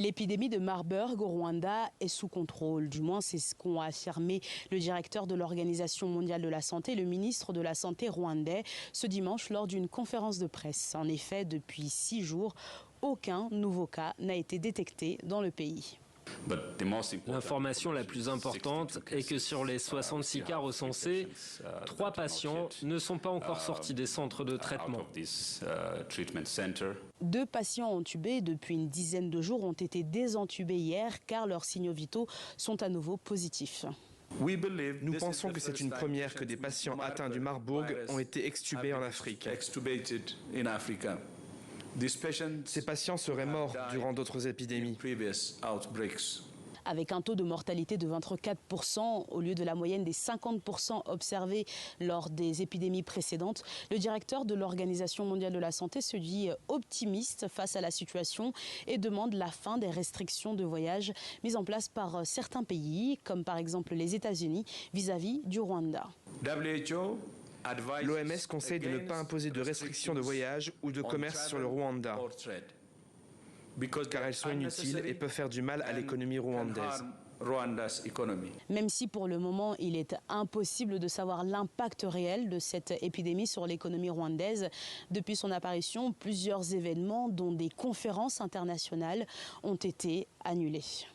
L'épidémie de Marburg au Rwanda est sous contrôle. Du moins, c'est ce qu'ont affirmé le directeur de l'Organisation mondiale de la santé, le ministre de la Santé rwandais, ce dimanche lors d'une conférence de presse. En effet, depuis 6 jours, aucun nouveau cas n'a été détecté dans le pays. L'information la plus importante est que sur les 66 cas recensés, 3 patients ne sont pas encore sortis des centres de traitement. 2 patients entubés depuis une dizaine de jours ont été désentubés hier car leurs signaux vitaux sont à nouveau positifs. Nous pensons que c'est une première que des patients atteints du Marburg ont été extubés en Afrique. Ces patients seraient morts durant d'autres épidémies. Avec un taux de mortalité de 24% au lieu de la moyenne des 50% observés lors des épidémies précédentes, le directeur de l'Organisation mondiale de la santé se dit optimiste face à la situation et demande la fin des restrictions de voyage mises en place par certains pays, comme par exemple les États-Unis, vis-à-vis du Rwanda. L'OMS conseille de ne pas imposer de restrictions de voyage ou de commerce sur le Rwanda, car elles sont inutiles et peuvent faire du mal à l'économie rwandaise. Même si pour le moment il est impossible de savoir l'impact réel de cette épidémie sur l'économie rwandaise, depuis son apparition, plusieurs événements, dont des conférences internationales, ont été annulés.